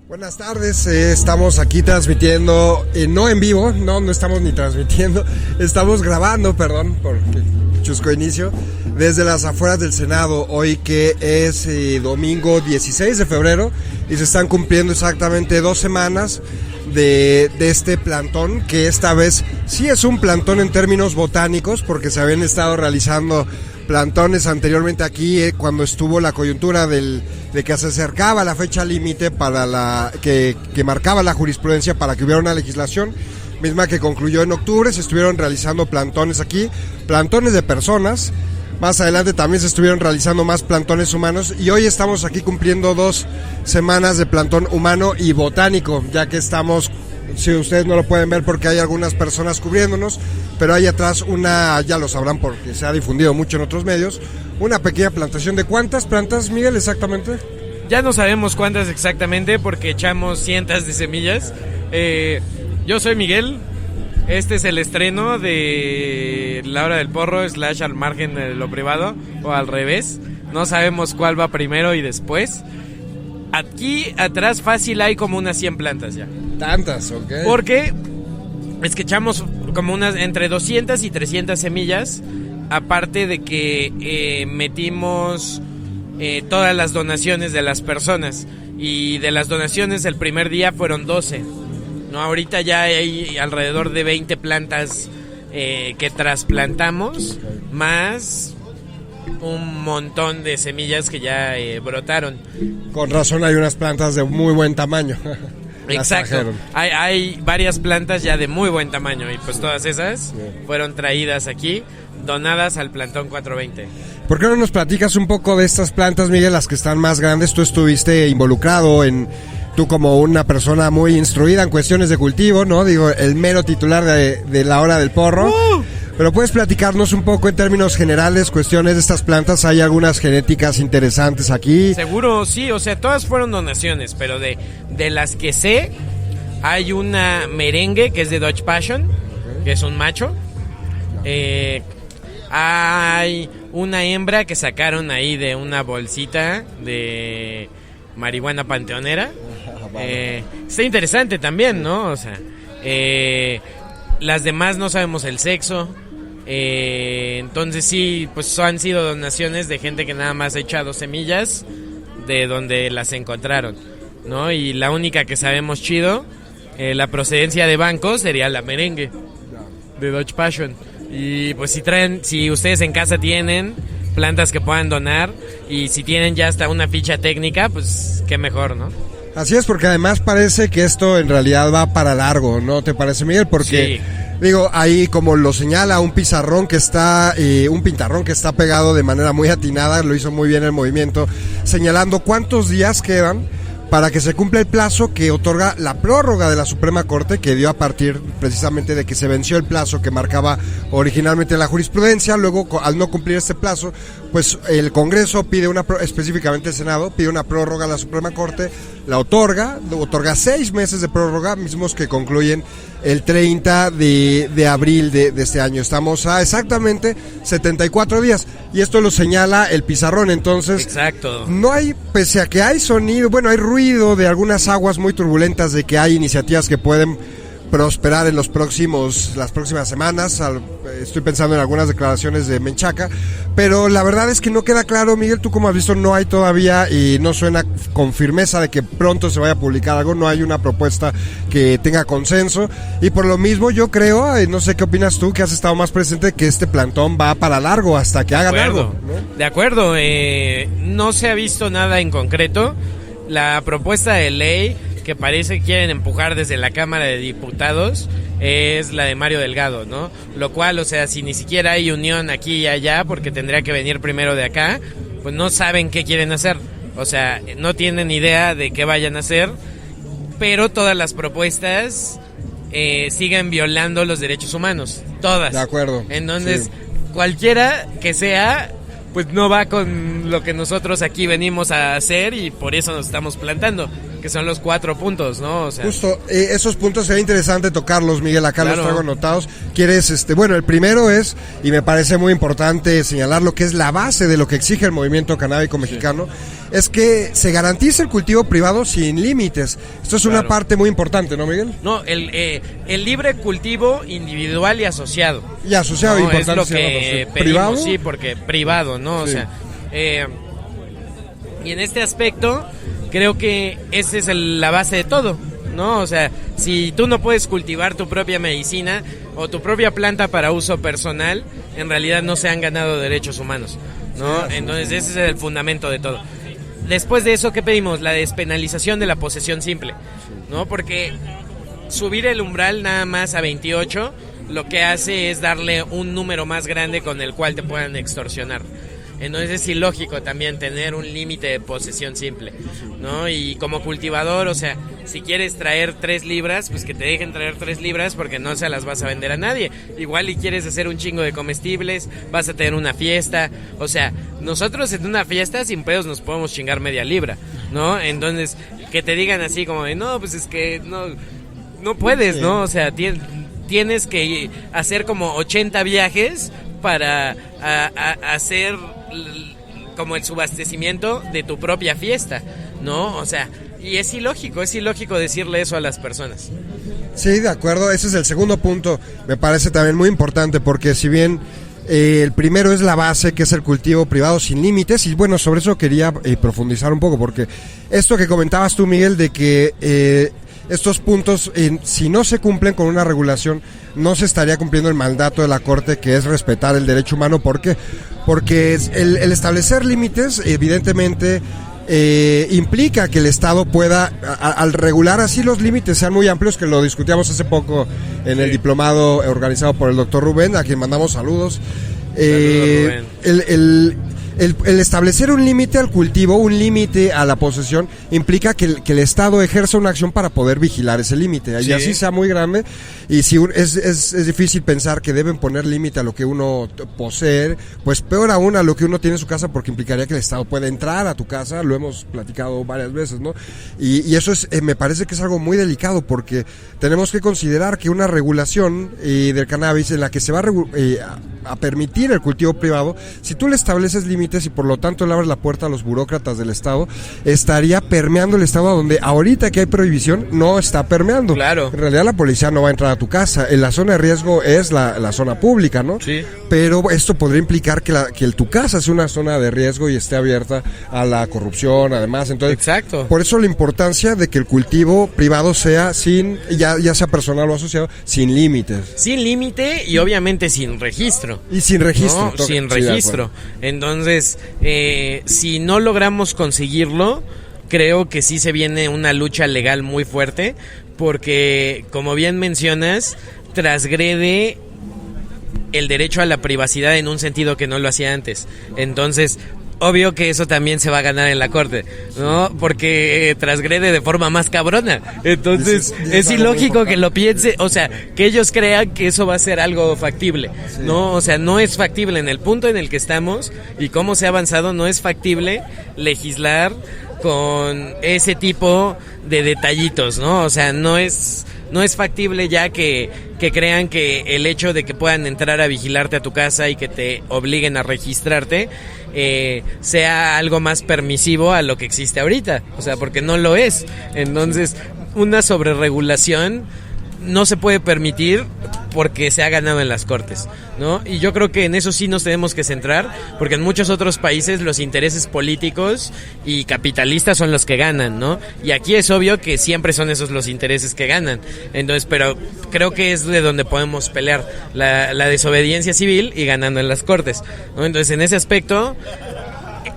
Buenas tardes, estamos aquí transmitiendo, no en vivo, no estamos ni transmitiendo, estamos grabando, perdón, por chusco inicio, desde las afueras del Senado, hoy que es domingo 16 de febrero y se están cumpliendo exactamente 2 semanas de este plantón, que esta vez sí es un plantón en términos botánicos, porque se habían estado realizando plantones anteriormente aquí cuando estuvo la coyuntura de que se acercaba la fecha límite para que marcaba la jurisprudencia para que hubiera una legislación misma que concluyó en octubre. Se estuvieron realizando plantones aquí, plantones de personas. Más adelante también se estuvieron realizando más plantones humanos y hoy estamos aquí cumpliendo 2 semanas de plantón humano y botánico, ya que estamos, si ustedes no lo pueden ver porque hay algunas personas cubriéndonos, pero hay atrás ya lo sabrán porque se ha difundido mucho en otros medios, una pequeña plantación. ¿De cuántas plantas, Miguel, exactamente? Ya no sabemos cuántas exactamente porque echamos cientos de semillas. Yo soy Miguel. Este es el estreno de La Hora del Porro / Al Margen de lo Privado, o al revés. No sabemos cuál va primero y después. Aquí atrás fácil hay como unas 100 plantas ya. Tantas, ok. Porque es que echamos como unas entre 200 y 300 semillas. Aparte de que metimos todas las donaciones de las personas. Y de las donaciones el primer día fueron 12. No, ahorita ya hay alrededor de 20 plantas que trasplantamos, más un montón de semillas que ya brotaron. Con razón hay unas plantas de muy buen tamaño. Exacto, hay varias plantas ya de muy buen tamaño y pues todas esas fueron traídas aquí, donadas al plantón 420. ¿Por qué no nos platicas un poco de estas plantas, Miguel, las que están más grandes? Tú estuviste involucrado tú como una persona muy instruida en cuestiones de cultivo, ¿no? Digo, el mero titular de La Hora del Porro. Pero puedes platicarnos un poco en términos generales, cuestiones de estas plantas. ¿Hay algunas genéticas interesantes aquí? Seguro, sí, o sea, todas fueron donaciones, pero de las que sé, hay una merengue que es de Dutch Passion, que es un macho. Hay una hembra que sacaron ahí de una bolsita de marihuana panteonera. Está interesante también, ¿no? O sea, las demás no sabemos el sexo. Entonces sí, pues han sido donaciones de gente que nada más ha echado semillas de donde las encontraron, ¿no? Y la única que sabemos chido, la procedencia de banco sería la merengue de Dutch Passion. Y pues si ustedes en casa tienen plantas que puedan donar y si tienen ya hasta una ficha técnica, pues qué mejor, ¿no? Así es, porque además parece que esto en realidad va para largo, ¿no te parece, Miguel? Porque, digo, ahí como lo señala un pintarrón que está pegado de manera muy atinada, lo hizo muy bien el movimiento, señalando cuántos días quedan para que se cumpla el plazo que otorga la prórroga de la Suprema Corte, que dio a partir precisamente de que se venció el plazo que marcaba originalmente la jurisprudencia. Luego, al no cumplir este plazo, pues el Congreso pide específicamente el Senado, pide una prórroga a la Suprema Corte, la otorga 6 meses de prórroga, mismos que concluyen el 30 de abril de este año. Estamos a exactamente 74 días, y esto lo señala el pizarrón. Entonces, exacto. No hay, pese a que hay sonido, hay ruido de algunas aguas muy turbulentas, de que hay iniciativas que pueden prosperar en las próximas semanas. Estoy pensando en algunas declaraciones de Menchaca, pero la verdad es que no queda claro, Miguel, tú como has visto, no hay todavía, y no suena con firmeza de que pronto se vaya a publicar algo, no hay una propuesta que tenga consenso, y por lo mismo yo creo, no sé qué opinas tú, que has estado más presente, que este plantón va para largo hasta que hagan algo, ¿no? De acuerdo, no se ha visto nada en concreto. La propuesta de ley que parece que quieren empujar desde la Cámara de Diputados es la de Mario Delgado, ¿no? Lo cual, o sea, si ni siquiera hay unión aquí y allá, porque tendría que venir primero de acá, pues no saben qué quieren hacer. O sea, no tienen idea de qué vayan a hacer, pero todas las propuestas siguen violando los derechos humanos. Todas. De acuerdo. Entonces, cualquiera que sea, pues no va con lo que nosotros aquí venimos a hacer, y por eso nos estamos plantando. que son los 4 puntos, ¿no? O sea, justo, esos puntos sería interesante tocarlos, Miguel, acá claro. los traigo anotados. ¿Quieres, bueno, el primero es, y me parece muy importante señalar lo que es la base de lo que exige el movimiento canábico mexicano, es que se garantice el cultivo privado sin límites. Esto es una parte muy importante, ¿no, Miguel? No, el libre cultivo individual y asociado. Y asociado, no, importante. Es lo que pedimos, ¿privado? Sí, porque privado, ¿no? Sí. O sea, y en este aspecto creo que esa es la base de todo, ¿no? O sea, si tú no puedes cultivar tu propia medicina o tu propia planta para uso personal, en realidad no se han ganado derechos humanos, ¿no? Entonces ese es el fundamento de todo. Después de eso, ¿qué pedimos? La despenalización de la posesión simple, ¿no? Porque subir el umbral nada más a 28 lo que hace es darle un número más grande con el cual te puedan extorsionar. Entonces es ilógico también tener un límite de posesión simple, ¿no? Y como cultivador, o sea, si quieres traer 3 libras, pues que te dejen traer 3 libras porque no se las vas a vender a nadie. Igual y quieres hacer un chingo de comestibles, vas a tener una fiesta, o sea, nosotros en una fiesta sin pedos nos podemos chingar media libra, ¿no? Entonces, que te digan así como de, no, pues es que no puedes, ¿no? O sea, tienes que hacer como 80 viajes para hacer como el subastecimiento de tu propia fiesta, ¿no? O sea, y es ilógico decirle eso a las personas. Sí, de acuerdo, ese es el segundo punto, me parece también muy importante, porque si bien el primero es la base, que es el cultivo privado sin límites, y bueno, sobre eso quería profundizar un poco, porque esto que comentabas tú, Miguel, de que estos puntos, si no se cumplen con una regulación, no se estaría cumpliendo el mandato de la Corte, que es respetar el derecho humano. ¿Por qué? Porque el establecer límites, evidentemente, implica que el Estado pueda, al regular así los límites sean muy amplios, que lo discutíamos hace poco en el diplomado organizado por el doctor Rubén, a quien mandamos saludos. Rubén. El establecer un límite al cultivo, un límite a la posesión, implica que el Estado ejerza una acción para poder vigilar ese límite. Y así sea muy grande. Y si es difícil pensar que deben poner límite a lo que uno posee, pues peor aún a lo que uno tiene en su casa, porque implicaría que el Estado puede entrar a tu casa. Lo hemos platicado varias veces, ¿no? Y eso me parece que es algo muy delicado, porque tenemos que considerar que una regulación del cannabis en la que se va a permitir el cultivo privado, si tú le estableces límites y por lo tanto le abres la puerta a los burócratas del Estado, estaría permeando el Estado, donde ahorita que hay prohibición no está permeando. Claro. En realidad la policía no va a entrar a tu casa, en la zona de riesgo es la zona pública, ¿no? Sí. Pero esto podría implicar que tu casa sea una zona de riesgo y esté abierta a la corrupción, además. Entonces, exacto. Por eso la importancia de que el cultivo privado sea ya sea personal o asociado, sin límites. Sin límite y obviamente sin registro. Y sin registro. No, sin registro. Entonces, si no logramos conseguirlo, creo que sí se viene una lucha legal muy fuerte, porque, como bien mencionas, transgrede el derecho a la privacidad en un sentido que no lo hacía antes. Entonces, obvio que eso también se va a ganar en la corte, ¿no? Porque transgrede de forma más cabrona. Entonces, es ilógico que lo piense, o sea, que ellos crean que eso va a ser algo factible, ¿no? O sea, no es factible en el punto en el que estamos y cómo se ha avanzado, no es factible legislar con ese tipo de detallitos, ¿no? O sea, no es factible ya que crean que el hecho de que puedan entrar a vigilarte a tu casa y que te obliguen a registrarte sea algo más permisivo a lo que existe ahorita, o sea, porque no lo es. Entonces, una sobreregulación no se puede permitir porque se ha ganado en las cortes, ¿no? Y yo creo que en eso sí nos tenemos que centrar, porque en muchos otros países los intereses políticos y capitalistas son los que ganan, ¿no? Y aquí es obvio que siempre son esos los intereses que ganan. Entonces, pero creo que es de donde podemos pelear la desobediencia civil y ganando en las cortes, ¿no? Entonces, en ese aspecto,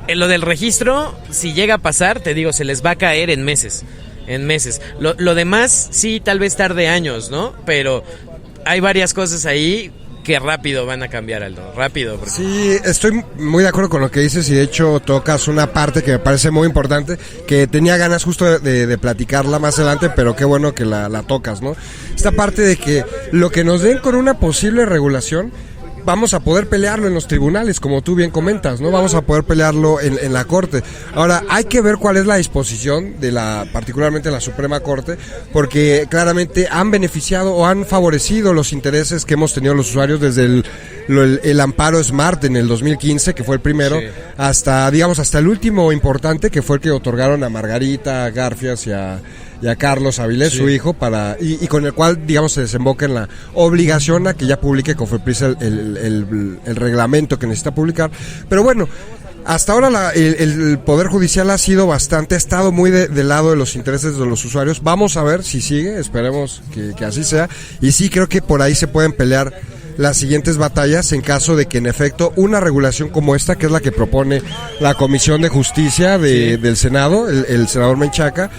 lo del registro, si llega a pasar, te digo, se les va a caer en meses. Lo demás sí, tal vez tarde años, ¿no? Pero hay varias cosas ahí que rápido van a cambiar, Aldo, rápido. Porque... Sí, estoy muy de acuerdo con lo que dices, y de hecho tocas una parte que me parece muy importante, que tenía ganas justo de platicarla más adelante, pero qué bueno que la tocas, ¿no? Esta parte de que lo que nos den con una posible regulación vamos a poder pelearlo en los tribunales, como tú bien comentas, ¿no? Vamos a poder pelearlo en la Corte. Ahora, hay que ver cuál es la disposición de particularmente la Suprema Corte, porque claramente han beneficiado o han favorecido los intereses que hemos tenido los usuarios desde el amparo Smart en el 2015, que fue el primero, sí, hasta el último importante, que fue el que otorgaron a Margarita Garfias y a Carlos Avilés, sí, su hijo, y con el cual, digamos, se desemboca en la obligación a que ya publique Cofepris el reglamento que necesita publicar. Pero bueno, hasta ahora el Poder Judicial ha estado muy del lado de los intereses de los usuarios. Vamos a ver si sigue, esperemos que así sea. Y sí, creo que por ahí se pueden pelear las siguientes batallas en caso de que en efecto una regulación como esta, que es la que propone la Comisión de Justicia del Senado, el senador Menchaca,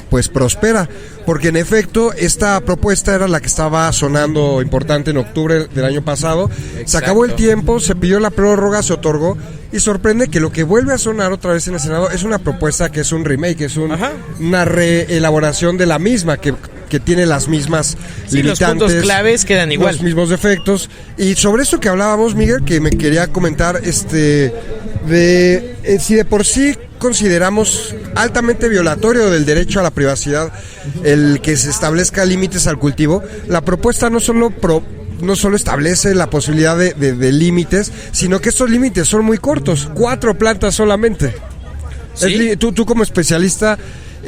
pues prospera, porque en efecto esta propuesta era la que estaba sonando importante en octubre del año pasado. Exacto. Se acabó el tiempo, se pidió la prórroga, se otorgó, y sorprende que lo que vuelve a sonar otra vez en el Senado es una propuesta que es un remake, es una reelaboración de la misma, que tiene las mismas limitantes, los puntos claves quedan igual, los mismos defectos. Y sobre esto que hablábamos, Miguel, que me quería comentar, si de por sí consideramos altamente violatorio del derecho a la privacidad el que se establezca límites al cultivo, la propuesta no solo establece la posibilidad de límites, sino que estos límites son muy cortos, 4 plantas solamente. ¿Sí? Tú como especialista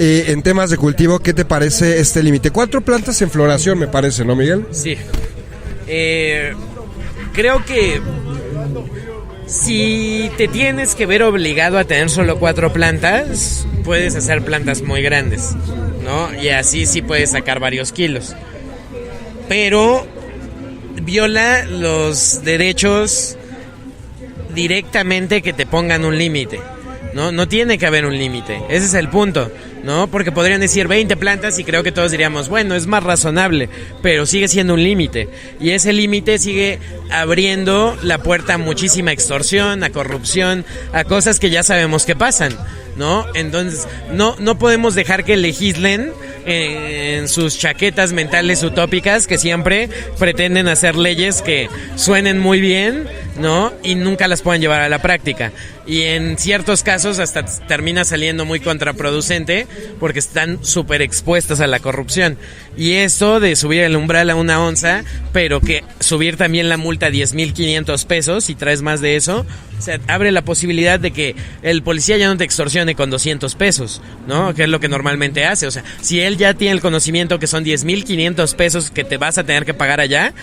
en temas de cultivo, ¿qué te parece este límite? 4 plantas en floración, me parece, ¿no, Miguel? Sí. Creo que si te tienes que ver obligado a tener solo 4 plantas, puedes hacer plantas muy grandes, ¿no? Y así sí puedes sacar varios kilos. Pero viola los derechos directamente que te pongan un límite. No tiene que haber un límite, ese es el punto, ¿no? Porque podrían decir 20 plantas y creo que todos diríamos, bueno, es más razonable, pero sigue siendo un límite, y ese límite sigue abriendo la puerta a muchísima extorsión, a corrupción, a cosas que ya sabemos que pasan, ¿no? Entonces, no podemos dejar que legislen en sus chaquetas mentales utópicas que siempre pretenden hacer leyes que suenen muy bien, ¿no? Y nunca las puedan llevar a la práctica. Y en ciertos casos hasta termina saliendo muy contraproducente porque están súper expuestas a la corrupción. Y eso de subir el umbral a 1 onza, pero que subir también la multa a 10,500 pesos si traes más de eso, o sea, abre la posibilidad de que el policía ya no te extorsione con 200 pesos, ¿no? Que es lo que normalmente hace. O sea, si él ya tiene el conocimiento que son 10,500 pesos que te vas a tener que pagar allá,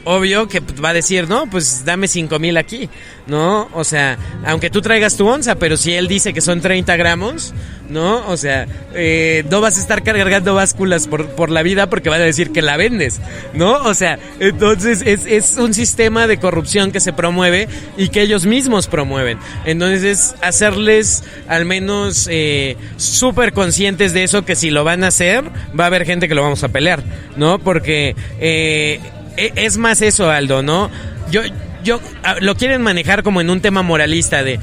obvio que va a decir, no, pues dame 5,000 aquí, ¿no? O sea, aunque tú traigas tu onza, pero si él dice que son 30 gramos, ¿no? O sea, no vas a estar cargando básculas por la vida porque van a decir que la vendes, ¿no? O sea, entonces es un sistema de corrupción que se promueve y que ellos mismos promueven. Entonces, hacerles al menos súper conscientes de eso, que si lo van a hacer, va a haber gente que lo vamos a pelear, ¿no? Porque es más eso, Aldo, ¿no? Yo lo quieren manejar como en un tema moralista de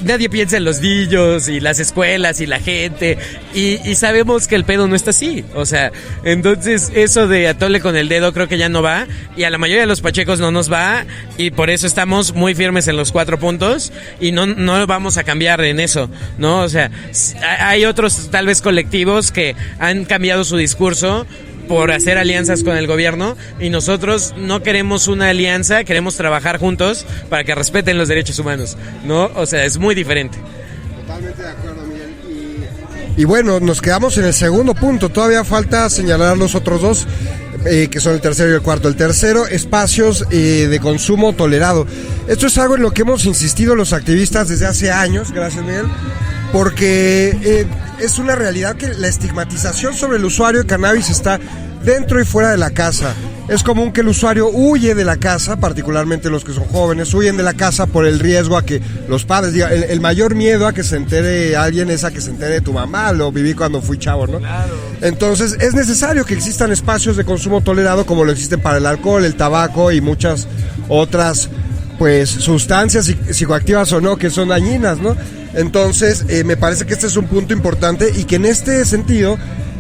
nadie piensa en los niños y las escuelas y la gente, y sabemos que el pedo no está así. O sea, entonces eso de atole con el dedo creo que ya no va, y a la mayoría de los pachecos no nos va, y por eso estamos muy firmes en los 4 puntos y no vamos a cambiar en eso, ¿no? O sea, hay otros tal vez colectivos que han cambiado su discurso por hacer alianzas con el gobierno, y nosotros no queremos una alianza, queremos trabajar juntos para que respeten los derechos humanos, ¿no? O sea, es muy diferente. Totalmente de acuerdo, Miguel. Y bueno, nos quedamos en el segundo punto, todavía falta señalar los otros 2, que son el tercero y el cuarto. El tercero, espacios de consumo tolerado. Esto es algo en lo que hemos insistido los activistas desde hace años, gracias, Miguel, porque es una realidad que la estigmatización sobre el usuario de cannabis está dentro y fuera de la casa. Es común que el usuario huye de la casa, particularmente los que son jóvenes, huyen de la casa por el riesgo a que los padres digan, el mayor miedo a que se entere alguien es a que se entere de tu mamá, lo viví cuando fui chavo, ¿no? Claro. Entonces es necesario que existan espacios de consumo tolerado como lo existen para el alcohol, el tabaco y muchas otras pues sustancias psicoactivas o no, que son dañinas, ¿no? Entonces me parece que este es un punto importante, y que en este sentido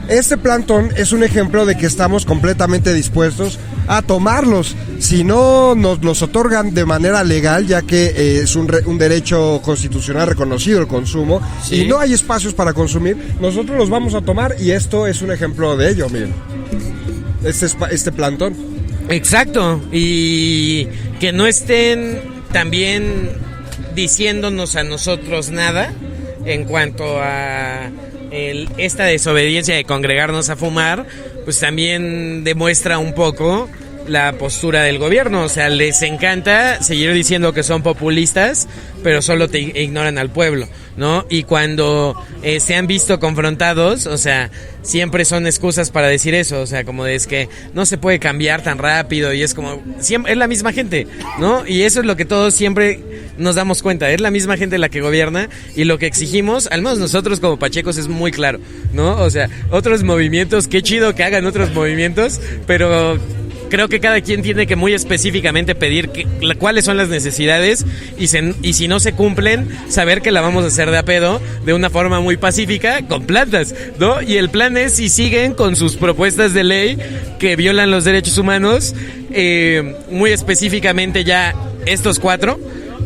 este plantón es un ejemplo de que estamos completamente dispuestos a tomarlos. si no nos los otorgan de manera legal, ya que es un derecho constitucional reconocido el consumo, y no hay espacios para consumir, nosotros los vamos a tomar, y esto es un ejemplo de ello, miren. Este plantón. Exacto, y que no estén también diciéndonos a nosotros nada en cuanto a esta desobediencia de congregarnos a fumar, pues también demuestra un poco la postura del gobierno. O sea, les encanta seguir diciendo que son populistas, pero solo te ignoran al pueblo, ¿no? Y cuando se han visto confrontados, o sea, siempre son excusas para decir eso, o sea, como es que no se puede cambiar tan rápido, y es como, siempre es la misma gente, ¿no? Y eso es lo que todos siempre nos damos cuenta, es la misma gente la que gobierna, y lo que exigimos, al menos nosotros como pachecos, es muy claro, ¿no? O sea, otros movimientos, qué chido que hagan otros movimientos, pero creo que cada quien tiene que muy específicamente pedir cuáles son las necesidades, y si no se cumplen, saber que la vamos a hacer de a pedo, de una forma muy pacífica, con plantas, ¿no? Y el plan es, si siguen con sus propuestas de ley que violan los derechos humanos, muy específicamente ya estos 4,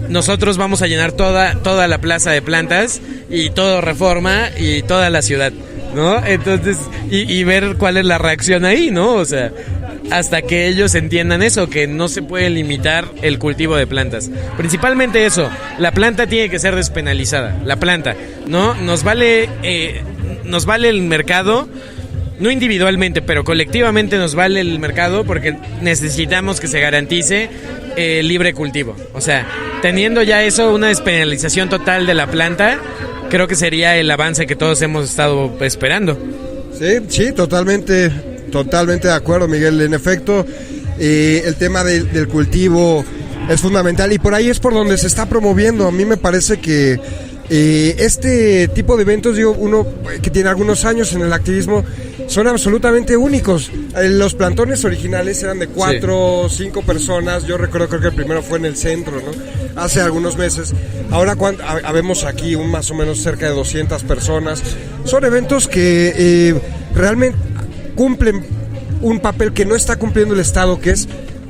nosotros vamos a llenar toda la plaza de plantas, y todo Reforma, y toda la ciudad, ¿no? Entonces, y ver cuál es la reacción ahí, ¿no? O sea, hasta que ellos entiendan eso, que no se puede limitar el cultivo de plantas. Principalmente eso, la planta tiene que ser despenalizada, la planta, ¿no? Nos vale el mercado, no individualmente, pero colectivamente nos vale el mercado, porque necesitamos que se garantice libre cultivo. O sea, teniendo ya eso, una despenalización total de la planta, creo que sería el avance que todos hemos estado esperando. Sí, totalmente de acuerdo, Miguel. En efecto, el tema del cultivo es fundamental, y por ahí es por donde se está promoviendo. A mí me parece que este tipo de eventos, digo, uno que tiene algunos años en el activismo, son absolutamente únicos. Los plantones originales eran de 4 o 5 personas. Yo recuerdo, creo que el primero fue en el centro, ¿no? Hace algunos meses. Ahora habemos aquí más o menos cerca de 200 personas. Son eventos que realmente cumplen un papel que no está cumpliendo el Estado, que es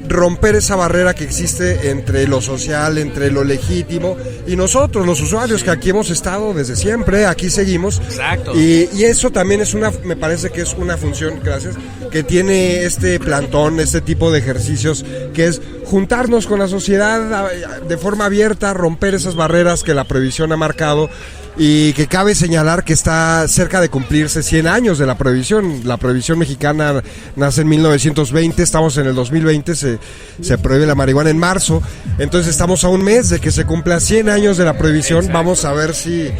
romper esa barrera que existe entre lo social, entre lo legítimo, y nosotros, los usuarios, que aquí hemos estado desde siempre, aquí seguimos. Exacto. Y eso también me parece que es una función, gracias, que tiene este plantón, este tipo de ejercicios, que es juntarnos con la sociedad de forma abierta, romper esas barreras que la prohibición ha marcado, y que cabe señalar que está cerca de cumplirse 100 años de la prohibición. La prohibición mexicana nace en 1920, estamos en el 2020, se prohíbe la marihuana en marzo, entonces estamos a un mes de que se cumpla 100 años de la prohibición. Exacto. Vamos a ver si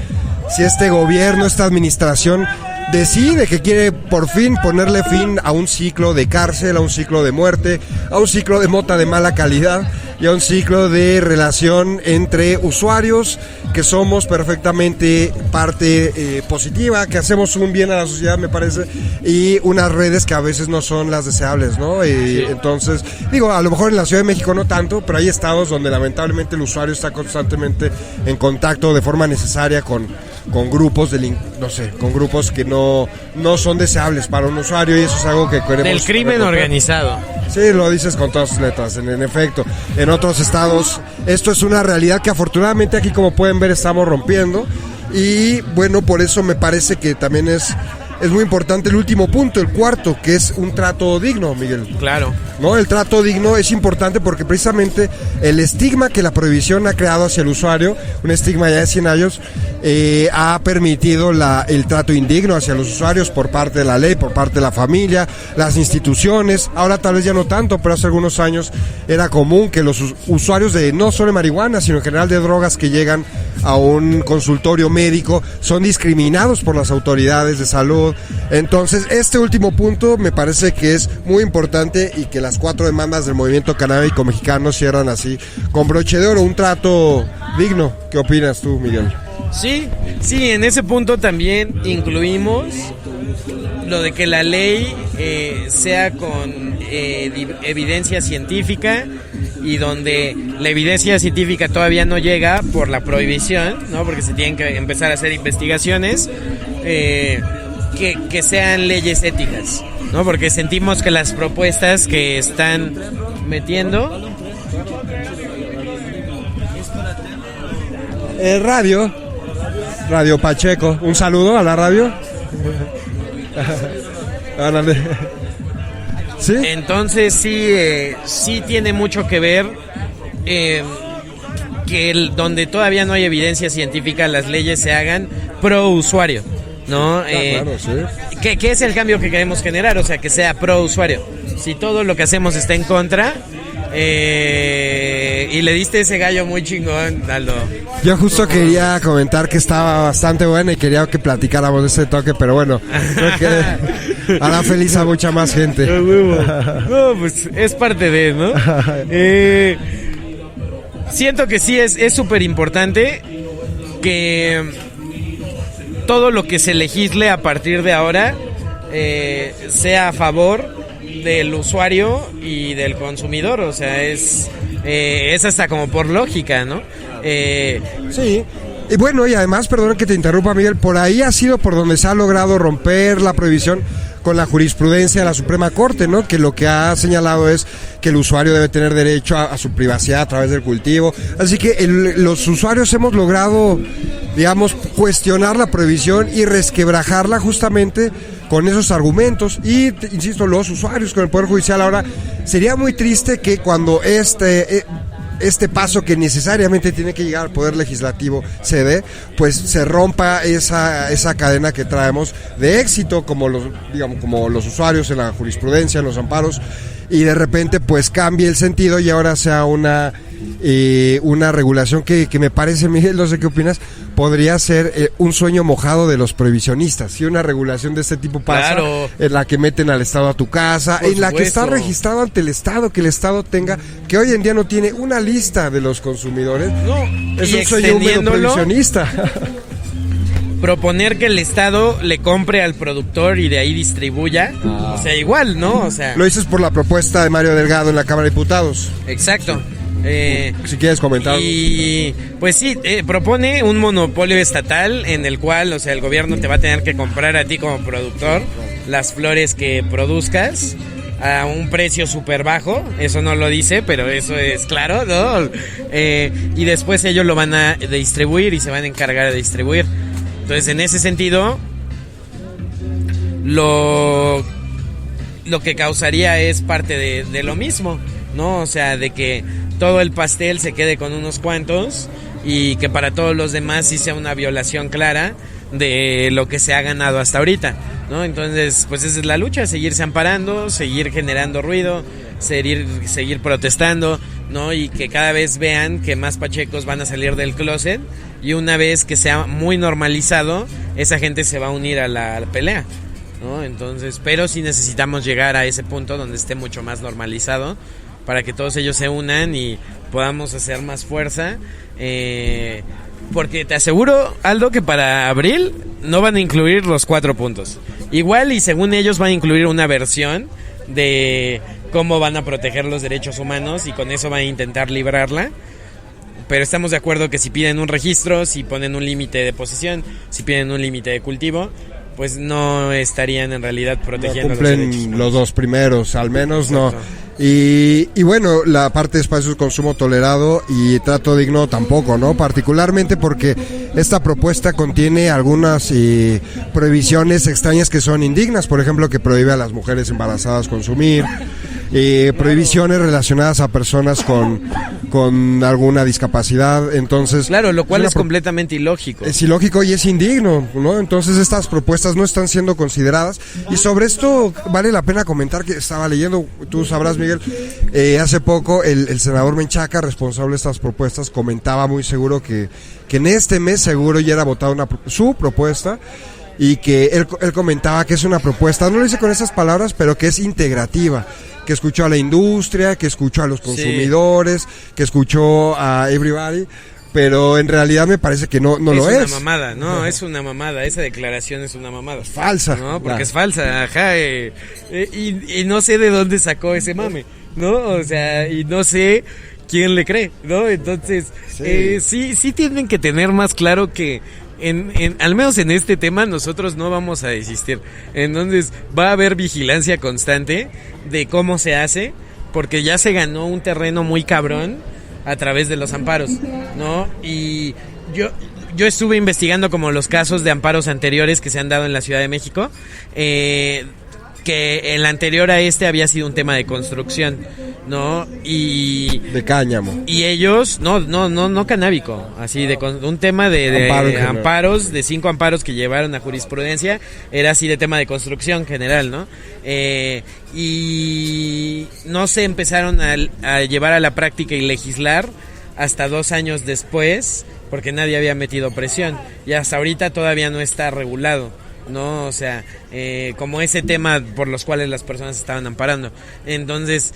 este gobierno, esta administración, decide que quiere por fin ponerle fin a un ciclo de cárcel, a un ciclo de muerte, a un ciclo de mota de mala calidad, y a un ciclo de relación entre usuarios que somos perfectamente parte positiva, que hacemos un bien a la sociedad, me parece, y unas redes que a veces no son las deseables, ¿no? Sí. Entonces, digo, a lo mejor en la Ciudad de México no tanto, pero hay estados donde lamentablemente el usuario está constantemente en contacto de forma necesaria con grupos con grupos que no son deseables para un usuario, y eso es algo que queremos. Del crimen organizado. Sí, lo dices con todas sus letras, en efecto. En otros estados esto es una realidad que afortunadamente aquí, como pueden ver, estamos rompiendo, y bueno, por eso me parece que también es muy importante el último punto, el cuarto, que es un trato digno, Miguel. Claro. ¿No? El trato digno es importante porque precisamente el estigma que la prohibición ha creado hacia el usuario, un estigma ya de 100 años, ha permitido el trato indigno hacia los usuarios por parte de la ley, por parte de la familia, las instituciones. Ahora tal vez ya no tanto, pero hace algunos años era común que los usuarios de no solo de marihuana, sino en general de drogas que llegan a un consultorio médico son discriminados por las autoridades de salud. Entonces, este último punto me parece que es muy importante, y que las 4 demandas del movimiento canábico mexicano cierran así, con broche de oro, un trato digno. ¿Qué opinas tú, Miguel? Sí, en ese punto también incluimos lo de que la ley sea con evidencia científica, y donde la evidencia científica todavía no llega por la prohibición, ¿no? Porque se tienen que empezar a hacer investigaciones, que sean leyes éticas, ¿no? Porque sentimos que las propuestas que están metiendo... Radio Pacheco, un saludo a la radio. ¿Sí? Entonces sí tiene mucho que ver que donde todavía no hay evidencia científica las leyes se hagan pro usuario, ¿no? Claro, sí. ¿Qué es el cambio que queremos generar? O sea, que sea pro usuario. Si todo lo que hacemos está en contra, y le diste ese gallo muy chingón, Aldo. Yo justo quería comentar que estaba bastante buena y quería que platicáramos de ese toque, pero bueno, creo que hará feliz a mucha más gente. No, pues es parte de, ¿no? Siento que sí es súper importante que todo lo que se legisle a partir de ahora sea a favor del usuario y del consumidor, o sea, es hasta como por lógica, ¿no? Sí, y bueno, y además, perdona que te interrumpa, Miguel, por ahí ha sido por donde se ha logrado romper la prohibición con la jurisprudencia de la Suprema Corte, ¿no? Que lo que ha señalado es que el usuario debe tener derecho a su privacidad a través del cultivo. Así que los usuarios hemos logrado, digamos, cuestionar la prohibición y resquebrajarla justamente con esos argumentos. Y, insisto, los usuarios con el Poder Judicial. Ahora, sería muy triste que cuando este paso que necesariamente tiene que llegar al Poder Legislativo se dé, pues se rompa esa cadena que traemos de éxito como los usuarios en la jurisprudencia, en los amparos, y de repente pues cambie el sentido y ahora sea una regulación que me parece, Miguel, no sé qué opinas, podría ser un sueño mojado de los prohibicionistas. Si una regulación de este tipo pasa, claro, en la que meten al Estado a tu casa, en la que está registrado ante el Estado, que el Estado tenga, que hoy en día no tiene una lista de los consumidores, no, es un sueño húmedo prohibicionista. Proponer que el Estado le compre al productor y de ahí distribuya, o sea, igual, ¿no? O sea, lo dices por la propuesta de Mario Delgado en la Cámara de Diputados. Exacto. Si quieres comentar. Y pues sí, propone un monopolio estatal en el cual, o sea, el gobierno te va a tener que comprar a ti como productor las flores que produzcas a un precio súper bajo. Eso no lo dice, pero eso es claro, ¿no? Y después ellos lo van a distribuir y se van a encargar de distribuir. Entonces, en ese sentido, lo que causaría es parte de lo mismo, ¿no? O sea, de que todo el pastel se quede con unos cuantos y que para todos los demás sí sea una violación clara de lo que se ha ganado hasta ahorita, ¿no? Entonces, pues esa es la lucha, seguirse amparando, seguir generando ruido, seguir protestando, ¿no? Y que cada vez vean que más pachecos van a salir del closet y una vez que sea muy normalizado, esa gente se va a unir a la pelea, ¿no? Entonces, pero sí necesitamos llegar a ese punto donde esté mucho más normalizado para que todos ellos se unan y podamos hacer más fuerza, porque te aseguro, Aldo, que para abril no van a incluir los 4 puntos. Igual y según ellos van a incluir una versión de cómo van a proteger los derechos humanos y con eso van a intentar librarla. Pero estamos de acuerdo que si piden un registro, si ponen un límite de posesión, si piden un límite de cultivo, pues no estarían en realidad protegiendo los derechos. Cumplen los dos primeros, al menos. Exacto. No. Y bueno, la parte de espacios de consumo tolerado y trato digno tampoco, ¿no? Particularmente porque esta propuesta contiene algunas prohibiciones extrañas que son indignas, por ejemplo, que prohíbe a las mujeres embarazadas consumir, prohibiciones relacionadas a personas con alguna discapacidad, entonces... Claro, lo cual es completamente ilógico. Es ilógico y es indigno, ¿no? Entonces estas propuestas no están siendo consideradas, y sobre esto vale la pena comentar que estaba leyendo, tú sabrás, Miguel, hace poco el senador Menchaca, responsable de estas propuestas, comentaba muy seguro que en este mes seguro ya era votada su propuesta, y que él comentaba que es una propuesta, no lo dice con esas palabras, pero que es integrativa, que escuchó a la industria, que escuchó a los consumidores, sí, que escuchó a everybody, pero en realidad me parece que no lo es. Es una mamada, no, es una mamada, esa declaración es una mamada. Es falsa. No, porque es falsa, ajá, y no sé de dónde sacó ese mame, ¿no? O sea, y no sé quién le cree, ¿no? Entonces, sí tienen que tener más claro que al menos en este tema nosotros no vamos a desistir. Entonces va a haber vigilancia constante de cómo se hace, porque ya se ganó un terreno muy cabrón a través de los amparos, ¿no? Y yo estuve investigando como los casos de amparos anteriores que se han dado en la Ciudad de México, que el anterior a este había sido un tema de construcción, ¿no? Y de cáñamo. Y ellos, no canábico, así de un tema de amparos, de 5 amparos que llevaron a jurisprudencia, era así de tema de construcción general, ¿no? Y no se empezaron a llevar a la práctica y legislar hasta 2 años después, porque nadie había metido presión, y hasta ahorita todavía no está regulado, ¿no? O sea, como ese tema por los cuales las personas estaban amparando. Entonces,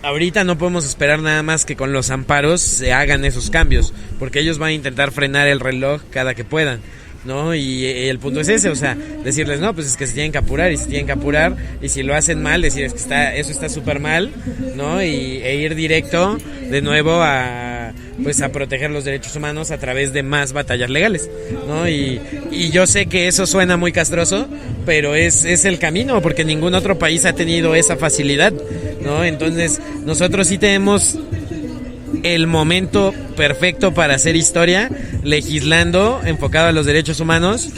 ahorita no podemos esperar nada más que con los amparos se hagan esos cambios, porque ellos van a intentar frenar el reloj cada que puedan, ¿no? Y el punto es ese, o sea, decirles, no, pues es que se tienen que apurar, y se tienen que apurar, y si lo hacen mal, decir, es que eso está súper mal, ¿no? E ir directo de nuevo a proteger los derechos humanos a través de más batallas legales, ¿no? Y yo sé que eso suena muy castroso, pero es el camino, porque ningún otro país ha tenido esa facilidad, ¿no? Entonces, nosotros sí tenemos el momento perfecto para hacer historia, legislando, enfocado a los derechos humanos,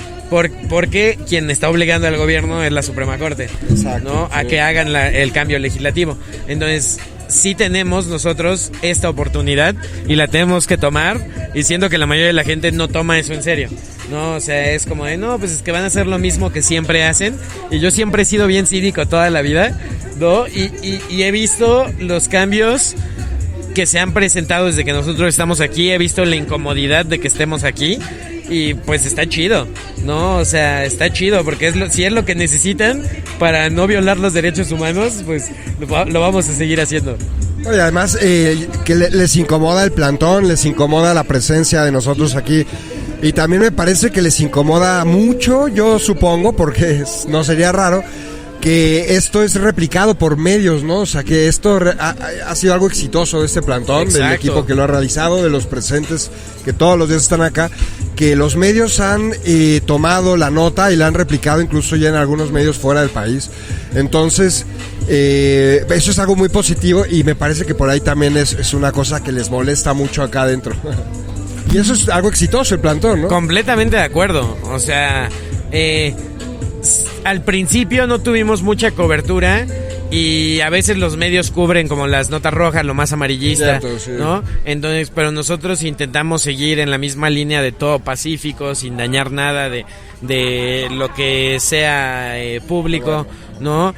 porque quien está obligando al gobierno es la Suprema Corte. Exacto, ¿no? Sí. A que hagan el cambio legislativo. Entonces, sí tenemos nosotros esta oportunidad y la tenemos que tomar, y siento que la mayoría de la gente no toma eso en serio, ¿no? O sea, es como de, no, pues es que van a hacer lo mismo que siempre hacen, y yo siempre he sido bien cínico toda la vida, ¿no? Y he visto los cambios que se han presentado desde que nosotros estamos aquí, he visto la incomodidad de que estemos aquí, y pues está chido, ¿no? O sea, está chido, porque si es lo que necesitan para no violar los derechos humanos, pues lo vamos a seguir haciendo. Oye, además, que les incomoda el plantón, les incomoda la presencia de nosotros aquí, y también me parece que les incomoda mucho, yo supongo, porque no sería raro, que esto es replicado por medios, ¿no? O sea, que esto ha sido algo exitoso de este plantón. Exacto. Del equipo que lo ha realizado, de los presentes que todos los días están acá, que los medios han tomado la nota y la han replicado incluso ya en algunos medios fuera del país. Entonces, eso es algo muy positivo, y me parece que por ahí también es una cosa que les molesta mucho acá adentro. Y eso es algo exitoso, el plantón, ¿no? Completamente de acuerdo. O sea, al principio no tuvimos mucha cobertura, y a veces los medios cubren como las notas rojas, lo más amarillista, cierto, sí, ¿no? Entonces, pero nosotros intentamos seguir en la misma línea de todo pacífico, sin dañar nada de lo que sea público, ¿no?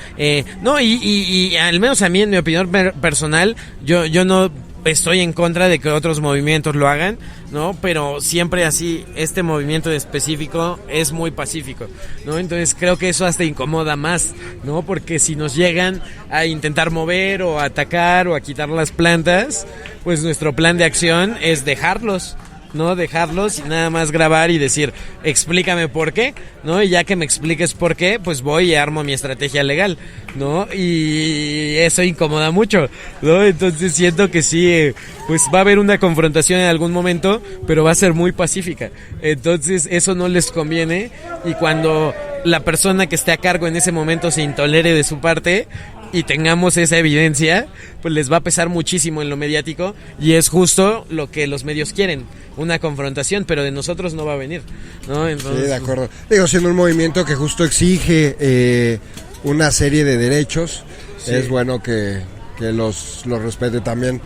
No, y al menos a mí, en mi opinión personal, yo no estoy en contra de que otros movimientos lo hagan, ¿no? Pero siempre así, este movimiento específico es muy pacífico, ¿no? Entonces creo que eso hasta incomoda más, ¿no? Porque si nos llegan a intentar mover o a atacar o a quitar las plantas, pues nuestro plan de acción es dejarlos, ¿no? Dejarlos y nada más grabar y decir, explícame por qué, ¿no? Y ya que me expliques por qué, pues voy y armo mi estrategia legal, ¿no? Y eso incomoda mucho, ¿no? Entonces siento que sí, pues va a haber una confrontación en algún momento, pero va a ser muy pacífica. Entonces eso no les conviene, y cuando la persona que esté a cargo en ese momento se intolere de su parte y tengamos esa evidencia, pues les va a pesar muchísimo en lo mediático, y es justo lo que los medios quieren, una confrontación, pero de nosotros no va a venir, ¿no? Entonces, sí, de acuerdo. Digo, siendo un movimiento que justo exige una serie de derechos, sí, es bueno que los respete también.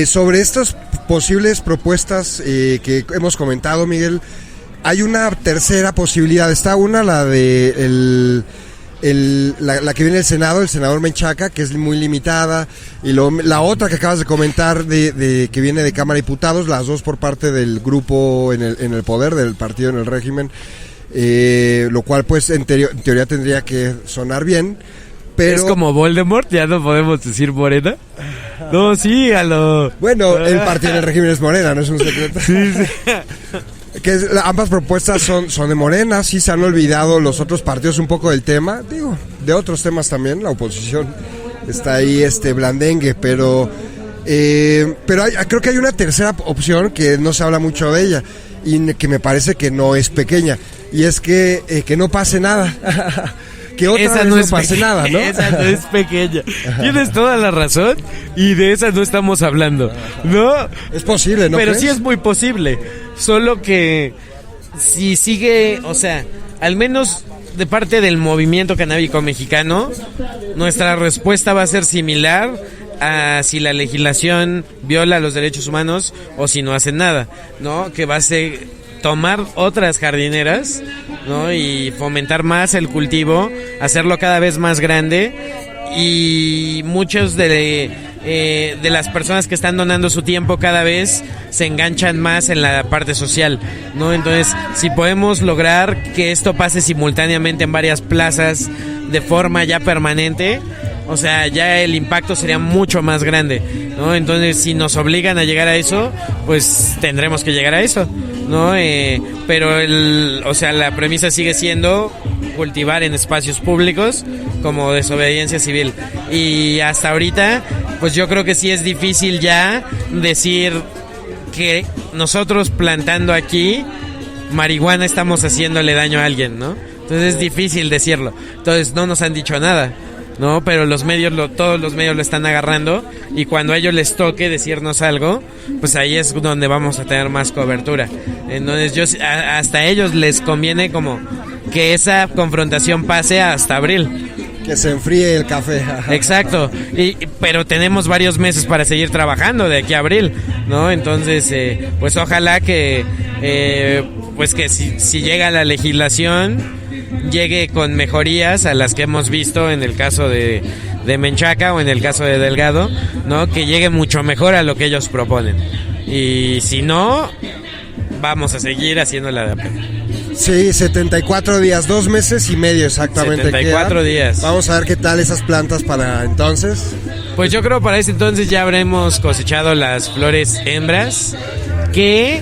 Sobre estas posibles propuestas que hemos comentado, Miguel, hay una tercera posibilidad. Está una, la de la que viene del Senado, el senador Menchaca, que es muy limitada, y la otra que acabas de comentar de que viene de Cámara de Diputados, las dos por parte del grupo en el poder, del partido en el régimen, lo cual pues en teoría tendría que sonar bien, pero... Es como Voldemort, ya no podemos decir Morena. No, sí, Bueno, el partido en el régimen es Morena, no es un secreto. Sí, sí. Que ambas propuestas son de Morena. Sí, se han olvidado los otros partidos un poco del tema, digo, de otros temas también. La oposición está ahí blandengue, pero creo que hay una tercera opción que no se habla mucho de ella, y que me parece que no es pequeña, y es que no pase nada. Que otra esa vez no no es pase nada, ¿no? Esa no es pequeña. Tienes toda la razón y de esa no estamos hablando, ¿no? Es posible, ¿no? Pero crees? sí es muy posible. Solo que si sigue, o sea, al menos de parte del movimiento canábico mexicano, nuestra respuesta va a ser similar a si la legislación viola los derechos humanos o si no hacen nada, ¿no? Que va a ser tomar otras jardineras, ¿no? Y fomentar más el cultivo, hacerlo cada vez más grande, y muchos de las personas que están donando su tiempo cada vez se enganchan más en la parte social, ¿no? Entonces, si podemos lograr que esto pase simultáneamente en varias plazas de forma ya permanente, o sea, ya el impacto sería mucho más grande, ¿no? Entonces, si nos obligan a llegar a eso, pues tendremos que llegar a eso, ¿no? Pero o sea, la premisa sigue siendo cultivar en espacios públicos como desobediencia civil. Y hasta ahorita, pues yo creo que sí es difícil ya decir que nosotros plantando aquí marihuana estamos haciéndole daño a alguien, ¿no? Entonces es difícil decirlo. Entonces no nos han dicho nada, ¿no? Pero los medios, todos los medios lo están agarrando, y cuando a ellos les toque decirnos algo, pues ahí es donde vamos a tener más cobertura. Entonces hasta a ellos les conviene como que esa confrontación pase hasta abril. Que se enfríe el café. Exacto, pero tenemos varios meses para seguir trabajando de aquí a abril, ¿no? Entonces, pues ojalá que, pues que si llega la legislación, llegue con mejorías a las que hemos visto en el caso de Menchaca o en el caso de Delgado, ¿no? Que llegue mucho mejor a lo que ellos proponen. Y si no, vamos a seguir haciéndola de a poco. Sí, 74 días, 2 meses y medio exactamente. 74 quedan. días. Vamos a ver qué tal esas plantas para entonces. Pues yo creo para ese entonces ya habremos cosechado las flores hembras, que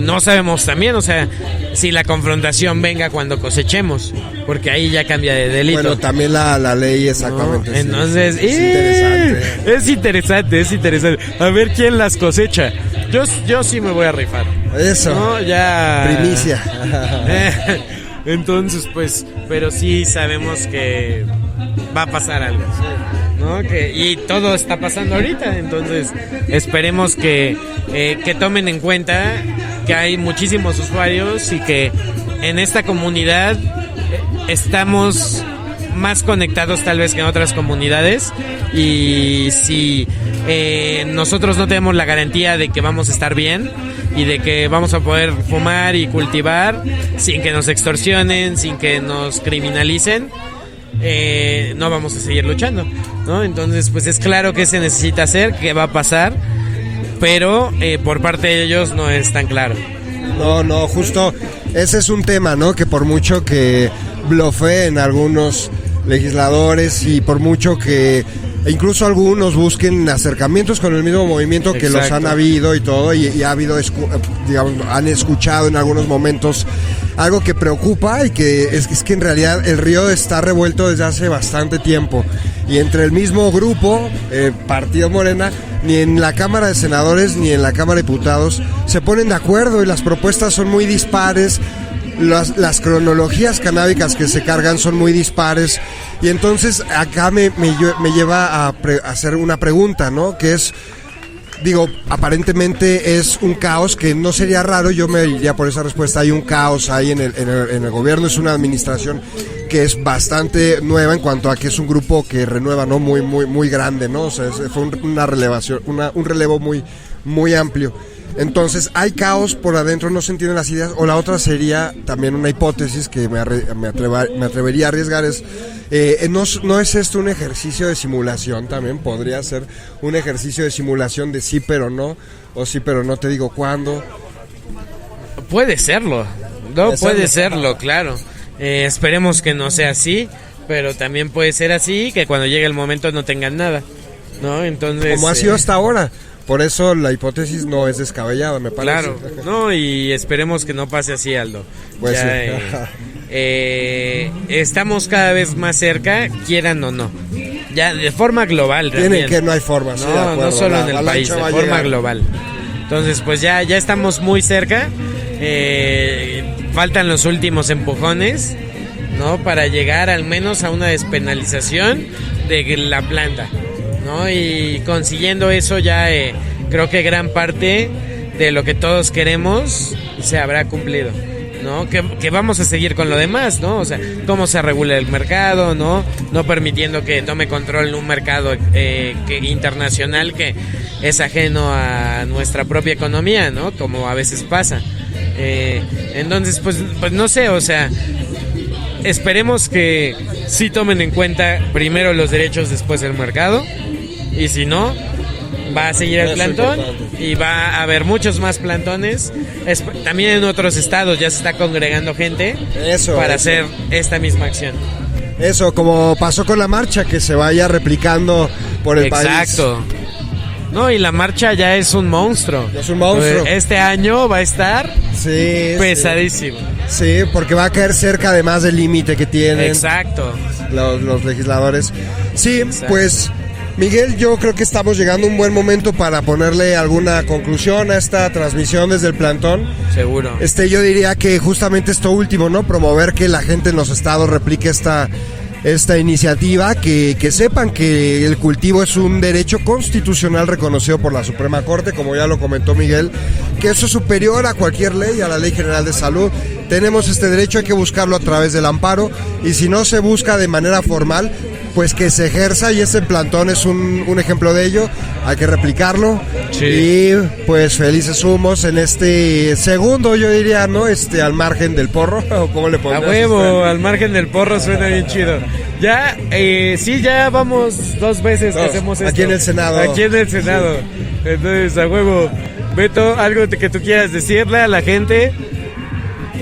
no sabemos también, o sea, si la confrontación venga cuando cosechemos, porque ahí ya cambia de delito. Bueno, también la ley exactamente. ¿No? Sí. Entonces, Es interesante. Es interesante. A ver quién las cosecha. Yo sí me voy a rifar. Eso. ¿No? Ya. Primicia. Entonces, pues, pero sí sabemos que va a pasar algo, ¿no? Y todo está pasando ahorita, entonces esperemos que tomen en cuenta que hay muchísimos usuarios y que en esta comunidad estamos más conectados tal vez que en otras comunidades, y si nosotros no tenemos la garantía de que vamos a estar bien y de que vamos a poder fumar y cultivar sin que nos extorsionen, sin que nos criminalicen, no vamos a seguir luchando, ¿no? Entonces, pues es claro que se necesita hacer, que va a pasar, pero por parte de ellos no es tan claro. No, justo ese es un tema, ¿no? Que por mucho que blofeen algunos legisladores y por mucho que incluso algunos busquen acercamientos con el mismo movimiento que Exacto. los han habido y todo, y ha habido, digamos, han escuchado en algunos momentos algo que preocupa, y que es que en realidad el río está revuelto desde hace bastante tiempo, y entre el mismo grupo, Partido Morena, ni en la Cámara de Senadores ni en la Cámara de Diputados se ponen de acuerdo, y las propuestas son muy dispares. Las cronologías canábicas que se cargan son muy dispares, y entonces acá me lleva a hacer una pregunta, ¿no? Que es, digo, aparentemente es un caos que no sería raro, yo me iría por esa respuesta. Hay un caos ahí en el gobierno, es una administración que es bastante nueva en cuanto a que es un grupo que renueva, ¿no? Muy grande, ¿no? O sea, fue una relevación, un relevo muy amplio. Entonces hay caos por adentro, no se entienden las ideas. O la otra sería también una hipótesis que me atrevería a arriesgar, es ¿no es esto un ejercicio de simulación? También podría ser un ejercicio de simulación de sí pero no, o sí pero no te digo cuándo. Puede serlo, no puede serlo, claro. Esperemos que no sea así, pero también puede ser así, que cuando llegue el momento no tengan nada, ¿no? Entonces, como ha sido hasta ahora. Por eso la hipótesis no es descabellada, me parece. Claro, no, y esperemos que no pase así, Aldo. Pues ya, estamos cada vez más cerca, quieran o no. Ya de forma global. Tienen que, no hay forma. No solo en el país, de forma global. Entonces, pues ya estamos muy cerca. Faltan los últimos empujones, ¿no? Para llegar al menos a una despenalización de la planta, ¿no? Y consiguiendo eso ya creo que gran parte de lo que todos queremos se habrá cumplido, ¿no? Que vamos a seguir con lo demás, ¿no? O sea, cómo se regula el mercado, ¿no? No permitiendo que tome control un mercado internacional que es ajeno a nuestra propia economía, ¿no? Como a veces pasa. Entonces, pues no sé, o sea, esperemos que sí tomen en cuenta primero los derechos, después el mercado, y si no, va a seguir el plantón y va a haber muchos más plantones. También en otros estados ya se está congregando gente para hacer esta misma acción. Eso, como pasó con la marcha, que se vaya replicando por el país. Exacto. No, y la marcha ya es un monstruo. Es un monstruo. Este año va a estar pesadísimo. Sí, porque va a caer cerca además del límite que tienen. Exacto. Los legisladores. Sí, Exacto. Pues Miguel, yo creo que estamos llegando a un buen momento para ponerle alguna conclusión a esta transmisión desde el plantón. Seguro. Yo diría que justamente esto último, ¿no? Promover que la gente en los estados replique esta iniciativa, que sepan que el cultivo es un derecho constitucional reconocido por la Suprema Corte, como ya lo comentó Miguel, que eso es superior a cualquier ley, a la Ley General de Salud. Tenemos este derecho, hay que buscarlo a través del amparo, y si no se busca de manera formal, pues que se ejerza, y este plantón es un ejemplo de ello. Hay que replicarlo. Sí. Y pues felices humos en este segundo, yo diría, ¿no? Al margen del porro, o cómo le pondrías. A huevo, al margen del porro suena bien chido. Ya, sí, ya vamos 2 veces que hacemos esto. Aquí en el Senado. Aquí en el Senado. Sí. Entonces, a huevo. Beto, algo que tú quieras decirle a la gente.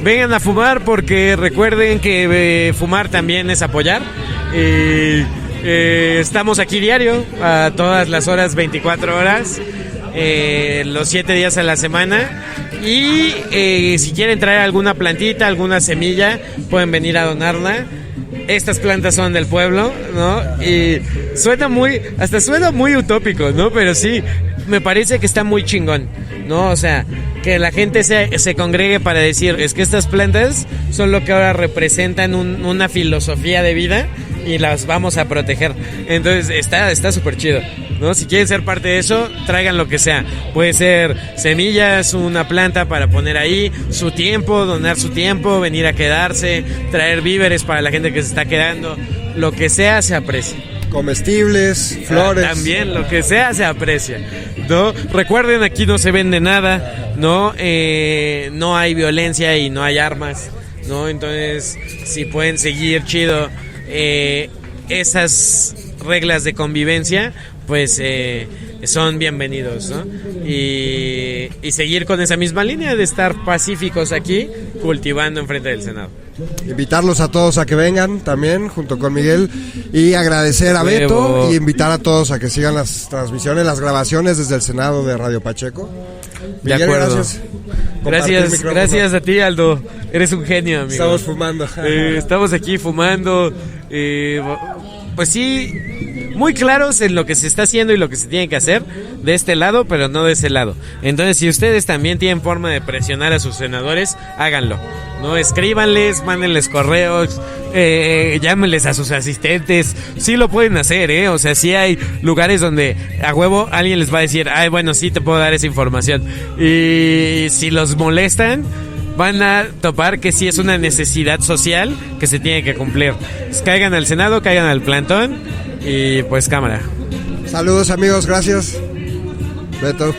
Vengan a fumar, porque recuerden que fumar también es apoyar. Estamos aquí diario, a todas las horas, 24 horas, los 7 días a la semana. Y si quieren traer alguna plantita, alguna semilla, pueden venir a donarla. Estas plantas son del pueblo, ¿no? Y suena muy utópico, ¿no? Pero sí, me parece que está muy chingón, ¿no? O sea, que la gente se congregue para decir, es que estas plantas son lo que ahora representan una filosofía de vida y las vamos a proteger. Entonces está súper chido, ¿no? Si quieren ser parte de eso, traigan lo que sea. Puede ser semillas, una planta para poner ahí, su tiempo, donar su tiempo, venir a quedarse, traer víveres para la gente que se está quedando. Lo que sea se aprecia. Comestibles, flores. También, lo que sea se aprecia, ¿no? Recuerden, aquí no se vende nada, ¿no? No hay violencia y no hay armas, ¿no? Entonces, si pueden seguir chido esas reglas de convivencia, pues son bienvenidos, ¿no? Y seguir con esa misma línea de estar pacíficos aquí, cultivando enfrente del Senado. Invitarlos a todos a que vengan también, junto con Miguel, y agradecer a Beto, y invitar a todos a que sigan las transmisiones, las grabaciones desde el Senado de Radio Pacheco. Miguel, de acuerdo. Gracias a ti, Aldo. Eres un genio, amigo. Estamos fumando. Estamos aquí fumando. Pues sí, muy claros en lo que se está haciendo y lo que se tiene que hacer de este lado, pero no de ese lado. Entonces, si ustedes también tienen forma de presionar a sus senadores, háganlo, ¿no? Escríbanles, mándenles correos, llámenles a sus asistentes. Sí lo pueden hacer, o sea, sí hay lugares donde a huevo alguien les va a decir, ay, bueno, sí te puedo dar esa información. Y si los molestan, van a topar que sí es una necesidad social que se tiene que cumplir. Pues caigan al Senado, caigan al plantón y pues cámara. Saludos, amigos, gracias. Beto.